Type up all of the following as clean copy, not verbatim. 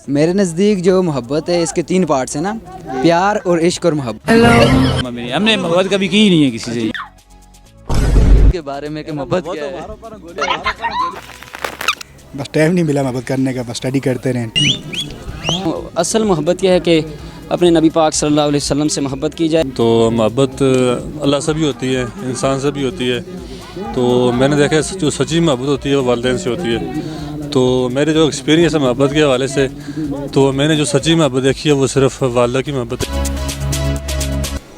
میرے نزدیک جو محبت ہے اس کے 3 پارٹس ہیں نا، پیار اور عشق اور محبت۔ ہم نے محبت کبھی کی ہی نہیں ہے کسی سے کے بارے میں کہ محبت کیا ہے؟ بس ٹائم نہیں ملا محبت کرنے کا، بس اسٹڈی کرتے رہیں۔ اصل محبت یہ ہے کہ اپنے نبی پاک صلی اللہ علیہ وسلم سے محبت کی جائے۔ تو محبت اللہ سے بھی ہوتی ہے، انسان سے بھی ہوتی ہے۔ تو میں نے دیکھا ہے جو سچی محبت ہوتی ہے وہ والدین سے ہوتی ہے۔ تو میرے جو ایکسپیرینس ہے محبت کے حوالے سے، تو میں نے جو سچی محبت دیکھی ہے وہ صرف والدہ کی محبت ہے۔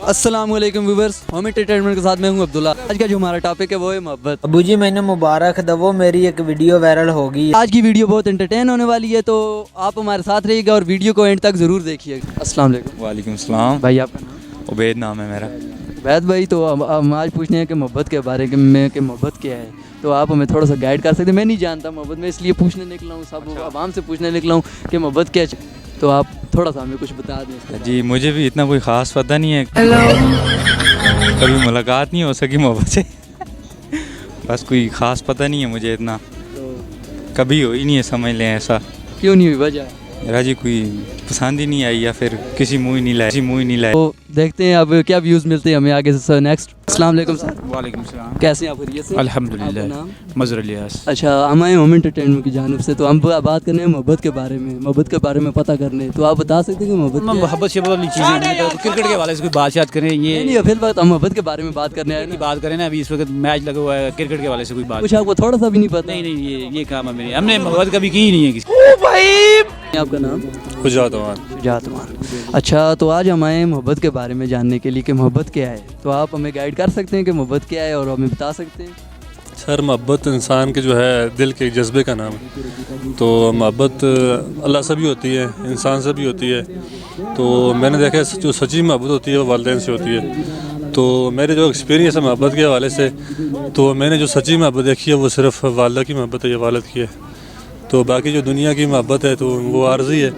السلام علیکم ویورز، ہوم انٹرٹینمنٹ کے ساتھ میں ہوں عبداللہ۔ آج کا جو ہمارا ٹاپک ہے وہ ہے محبت۔ ابو جی میں نے مبارک دو، میری ایک ویڈیو وائرل ہوگی۔ آج کی ویڈیو بہت انٹرٹین ہونے والی ہے، تو آپ ہمارے ساتھ رہیے گا اور ویڈیو کو اینڈ تک ضرور دیکھیے گا۔ السلام علیکم۔ وعلیکم السلام بھائی آپ کا نام؟ عبید نام ہے میرا۔ عبید بھائی، تو ہم آج پوچھنے ہیں کہ محبت کے بارے میں کہ محبت کیا ہے، تو آپ ہمیں تھوڑا سا گائیڈ کر سکتے ہیں؟ میں نہیں جانتا محبت، میں اس لیے پوچھنے نکلا ہوں، سب عوام سے پوچھنے نکلا ہوں کہ محبت کیا ہے، تو آپ تھوڑا سا ہمیں کچھ بتا دیں۔ جی مجھے بھی اتنا کوئی خاص پتہ نہیں ہے، کبھی ملاقات نہیں ہو سکی محبت سے، بس کوئی خاص پتہ نہیں ہے مجھے اتنا، کبھی ہو ہی نہیں ہے، سمجھ لیں ایسا۔ کیوں نہیں ہوئی وجہ؟ میرا جی کوئی پسند ہی نہیں آئی یا پھر کسی منہ ہی نہیں لائے۔ تو دیکھتے ہیں اب کیا ویوز ملتے ہیں ہمیں آگے سے۔ نیکسٹ۔ السلام علیکم سر۔ وعلیکم السلام۔ کیسے ہیں آپ؟ خیریت سے؟ الحمدللہ۔ آپ کا نام؟ مظہر الیاس۔ اچھا، ہم آئے ہوم انٹرٹینمنٹ کی جانب سے، تو ہم بات کرنے ہیں محبت کے بارے میں، محبت کے بارے میں پتہ کرنے، تو آپ بتا سکتے ہیں کہ محبت کیا ہے؟ محبت سے بہت چیزیں ہیں، کرکٹ کے حوالے سے کوئی بات شات کریں، یہ نہیں، فی الوقت ہم محبت کے بارے میں بات کرنے آئے ہیں۔ بات کریں نا، ابھی اس وقت میچ لگا ہوا ہے، کرکٹ کے حوالے سے کوئی بات کچھ آپ کو تھوڑا سا بھی نہیں پتہ؟ نہیں، یہ کام ہے میرے، ہم نے محبت کبھی کی ہی نہیں ہے کسی۔ آپ کا نام؟ خجات عمان۔ شجاعت عمان۔ اچھا، تو آج ہم آئے ہیں محبت کے بارے میں جاننے کے لیے کہ محبت کیا ہے، تو آپ ہمیں گائیڈ کر سکتے ہیں کہ محبت کیا ہے اور ہمیں بتا سکتے ہیں؟ سر محبت انسان کے جو ہے دل کے جذبے کا نام ہے۔ تو محبت اللہ سے بھی ہوتی ہے، انسان سے بھی ہوتی ہے۔ تو میں نے دیکھا ہے جو سچی محبت ہوتی ہے وہ والدین سے ہوتی ہے۔ تو میرے جو ایکسپیرینس ہے محبت کے حوالے سے، تو میں نے جو سچی محبت دیکھی ہے وہ صرف والدہ کی محبت ہے یا والد کی ہے۔ تو باقی جو دنیا کی محبت ہے تو وہ عارضی ہے۔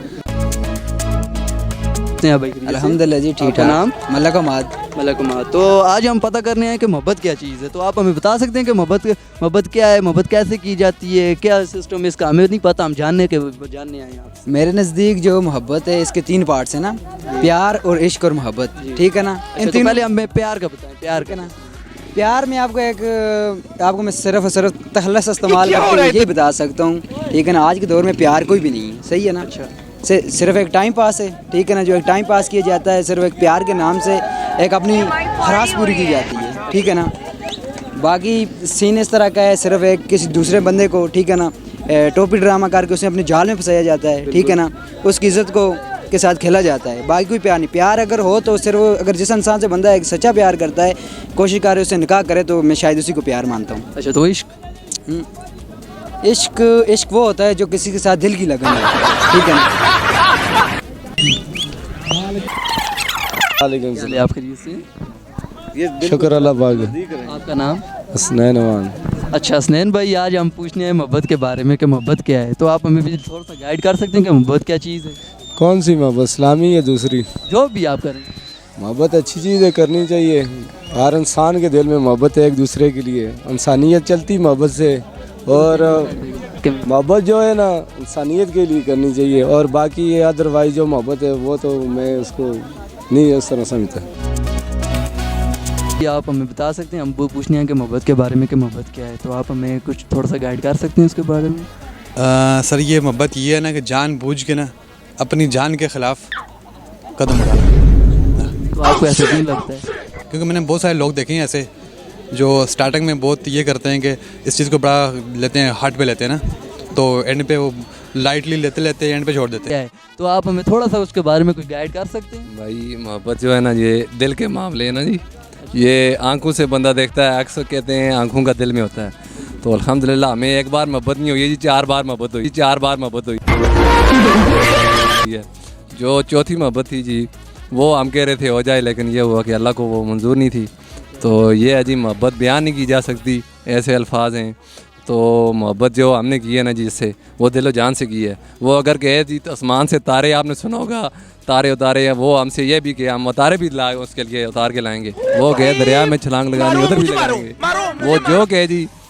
الحمدللہ جی ٹھیک ٹھاک۔ نام؟ ملک احمد۔ ملک احمد۔ تو آج ہم پتہ کرنے ہیں کہ محبت کیا چیز ہے، تو آپ ہمیں بتا سکتے ہیں کہ محبت کیا ہے، محبت کیسے کی جاتی ہے، کیا سسٹم ہے اس کا؟ ہمیں نہیں پتہ، ہم جاننے آئے ہیں آپ سے۔ میرے نزدیک جو محبت ہے اس کے 3 پارٹس ہیں نا، پیار اور عشق اور محبت، ٹھیک ہے نا؟ ان تینوں پہلے ہمیں پیار کا بتائیں، پیار کا نا۔ پیار میں آپ کو میں صرف اور صرف تخلص استعمال کرتے ہوئے یہ بتا سکتا ہوں، ٹھیک ہے نا؟ آج کے دور میں پیار کوئی بھی نہیں ہے، صحیح ہے نا؟ صرف ایک ٹائم پاس ہے، ٹھیک ہے نا؟ جو ایک ٹائم پاس کیا جاتا ہے، صرف ایک پیار کے نام سے ایک اپنی خراش پوری کی جاتی ہے، ٹھیک ہے نا؟ باقی سین اس طرح کا ہے، صرف ایک کسی دوسرے بندے کو، ٹھیک ہے نا، ٹوپی ڈرامہ کر کے اسے اپنے جال میں پھنسایا جاتا ہے، ٹھیک ہے نا؟ اس کی عزت کو کے ساتھ کھیلا جاتا ہے، باقی کوئی پیار نہیں۔ پیار اگر ہو تو صرف اگر جس انسان سے بندہ ایک سچا پیار کرتا ہے، کوشش کرے اسے نکاح کرے، تو میں شاید اسی کو پیار مانتا ہوں۔ اچھا، تو عشق وہ ہوتا ہے جو کسی کے ساتھ دل کی لگن ہے، ٹھیک ہے نا؟ چلیے، آپ خیریت سے؟ شکر اللہ پاک۔ آپ کا نام؟ حسنین امان۔ اچھا حسنین بھائی، آج ہم پوچھنے ہیں محبت کے بارے میں کہ محبت کیا ہے، تو آپ ہمیں بھی تھوڑا سا گائیڈ کر سکتے ہیں کہ محبت کیا چیز ہے؟ کون سی محبت، اسلامی یا دوسری؟ جو بھی آپ کریں۔ محبت اچھی چیز ہے، کرنی چاہیے۔ ہر انسان کے دل میں محبت ہے ایک دوسرے کے لیے، انسانیت چلتی محبت سے، اور محبت جو ہے نا انسانیت کے لیے کرنی چاہیے، اور باقی یہ ادروائز جو محبت ہے وہ تو میں اس کو نہیں اس طرح سمجھتا۔ آپ ہمیں بتا سکتے ہیں، ہم وہ پوچھنے ہیں کہ محبت کے بارے میں کہ محبت کیا ہے، تو آپ ہمیں کچھ تھوڑا سا گائیڈ کر سکتے ہیں اس کے بارے میں؟ سر یہ محبت یہ ہے نا کہ جان بوجھ کے نا اپنی جان کے خلاف قدم اٹھانا۔ تو آپ کو ایسا کیوں لگتا ہے؟ کیونکہ میں نے بہت سارے لوگ دیکھے ہیں ایسے جو سٹارٹنگ میں بہت یہ کرتے ہیں کہ اس چیز کو بڑا لیتے ہیں، ہارٹ پہ لیتے ہیں نا، تو اینڈ پہ وہ لائٹلی لیتے اینڈ پہ چھوڑ دیتے ہیں۔ تو آپ ہمیں تھوڑا سا اس کے بارے میں کچھ گائیڈ کر سکتے ہیں؟ بھائی محبت جو ہے نا یہ دل کے معاملے ہیں نا جی، یہ آنکھوں سے بندہ دیکھتا ہے، اکثر کہتے ہیں آنکھوں کا دل میں ہوتا ہے۔ تو الحمدللہ ہمیں ایک بار محبت نہیں ہوئی جی، 4 بار محبت ہوئی، 4 بار محبت ہوئی ہے۔ جو چوتھی محبت تھی جی وہ ہم کہہ رہے تھے ہو جائے، لیکن یہ ہوا کہ اللہ کو وہ منظور نہیں تھی۔ تو یہ ہے جی، محبت بیان نہیں کی جا سکتی، ایسے الفاظ ہیں۔ تو محبت جو ہم نے کی ہے نا جی، اس سے وہ دل و جان سے کی ہے۔ وہ اگر کہے جی آسمان سے تارے، آپ نے سنا ہوگا تارے اتارے ہیں، وہ ہم سے یہ بھی کہ ہم تارے بھی اس کے لیے اتار کے لائیں گے، وہ کہے دریا میں چھلانگ لگانی ادھر بھی لگائیں گے، وہ جو کہے جی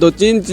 2-3